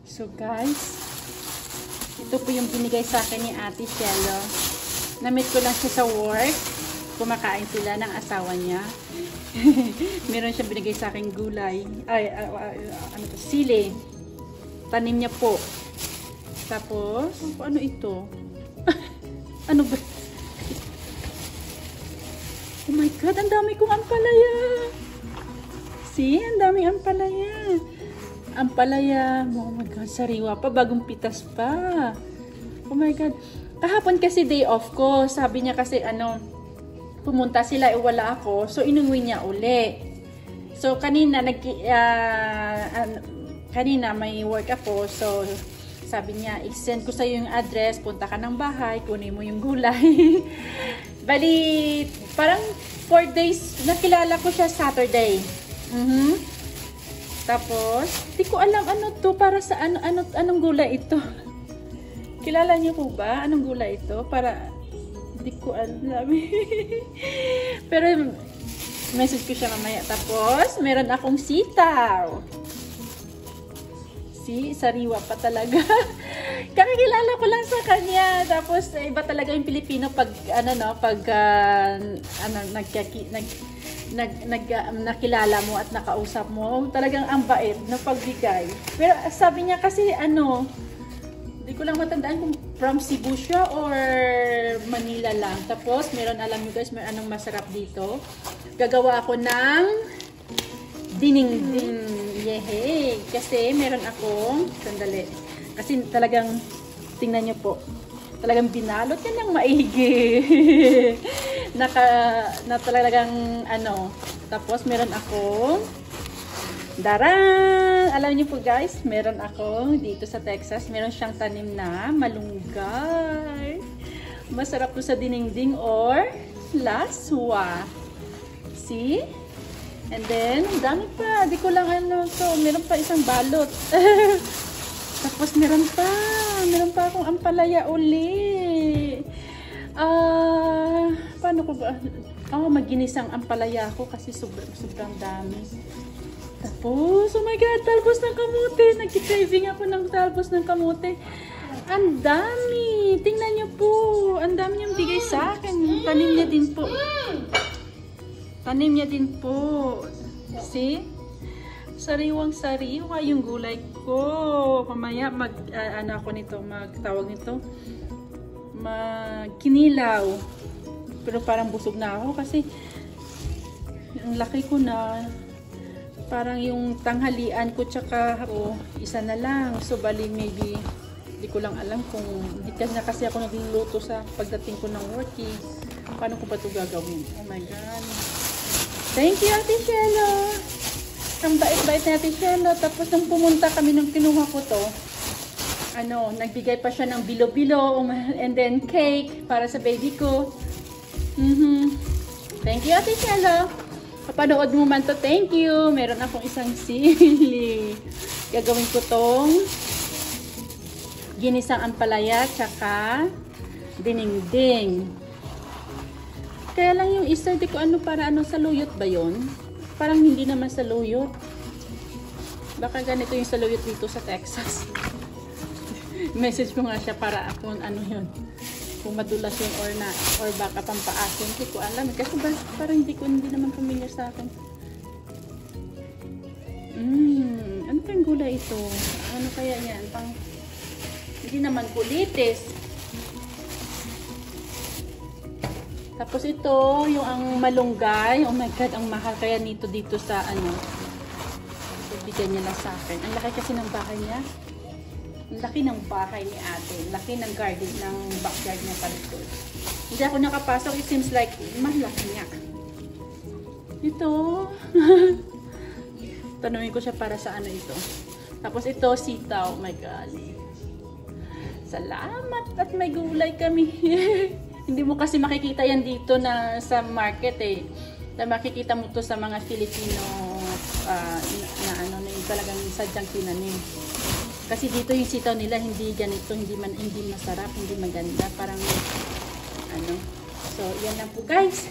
So guys, ito po yung binigay sa akin ni Ate Cielo. Na-meet ko lang siya sa work. Kumakain sila ng asawa niya. Meron siya binigay sa akin gulay. Ano to? Sili. Tanim niya po. Tapos, ano ito? Ano ba? Oh my God, ang dami kong ampalaya. See, ang daming ampalaya. Ampalaya. Oh my God, sariwa pa. Bagong pitas pa. Oh my God. Kahapon kasi day off ko. Sabi niya kasi pumunta sila, wala ako. So, inuwi niya uli. So, kanina, kanina may work ako. So, sabi niya, i-send ko sa'yo yung address. Punta ka ng bahay. Kunin mo yung gulay. Bali, parang 4 days, nakilala ko siya Saturday. Tapos, di ko alam ano to, para sa anong gulay ito. Kilala niyo po ba? Anong gulay ito? Para, di ko alam. Pero, message ko siya mamaya. Tapos, meron akong sitaw. See, sariwa pa talaga. Kakilala ko lang sa kanya. Tapos, iba talaga yung Pilipino pag, nakilala mo at nakausap mo. Talagang ang bait na pagbigay. Pero, sabi niya kasi, hindi ko lang matandaan kung from Cebu siya or Manila lang. Tapos, alam nyo guys, may anong masarap dito. Gagawa ako ng dinengdeng. Yehey! Kasi meron akong, sandali. Kasi talagang, tingnan nyo po, talagang binalot yan ng maigi. na talagang, tapos meron akong, daran! Alam niyo po guys, meron akong dito sa Texas, meron siyang tanim na malunggay. Masarap po sa dinengdeng or laswa. See? And then, dami pa. Di ko lang so, meron pa isang balot. Tapos meron pa akong ampalaya uli. Paano ko ba? Maginisang ampalaya ako kasi sobrang dami. Tapos, oh my God, talbos ng kamote. Nag-craving ako ng talbos ng kamote. Ang dami. Tingnan niyo po. Ang dami niyang bigay sa akin. Tanim niya din po. Tanim niya din po. See? Sariwang-sariwa yung gulay ko. Mamaya magtawag nito. Magkinilaw. Pero parang busog na ako kasi ang laki ko na. Parang yung tanghalian ko tsaka isa na lang. So bali maybe hindi ko lang alam kung hindi kasi ako nagluluto sa pagdating ko ng work eh. Paano ko ba ito gagawin? Oh my God. Thank you, Ate Cielo. Ang bait-bait na Ate Cielo. Tapos nung pumunta kami, nung kinuha ko to, nagbigay pa siya ng bilo-bilo and then cake para sa baby ko. Thank you, Ate Cielo. Kapanood mo man to, thank you. Meron akong isang sili. Gagawin ko tong ginisang ampalaya tsaka dinengdeng. Kaya lang yung isa, di ko para saluyot ba yun? Parang hindi naman saluyot. Baka ganito yung saluyot dito sa Texas. Message ko nga siya para kung yun. Kung madulas yun or baka pampaasin. Hindi ko alam. Kasi parang hindi naman familiar sa akin. Ano kayang gulay ito? Ano kaya yan? Hindi naman kulitis. Tapos ito, yung ang malunggay. Oh my God, ang mahal kaya nito dito sa bigyan niya lang sa akin. Ang laki kasi ng bahay niya. Ang laki ng bahay ni ate. Laki ng garden, ng backyard niya palito. Hindi ako nakapasok. It seems like, malaki niya. Ito. Tanungin ko siya para sa ito. Tapos ito, sitaw. Oh my God. Salamat at may gulay kami. Hindi mo kasi makikita yan dito na sa market eh. Na makikita mo to sa mga Filipino na yung talagang sadyang tinanim. Kasi dito yung sitaw nila hindi ganito, hindi masarap, hindi maganda, parang So, yan lang po guys.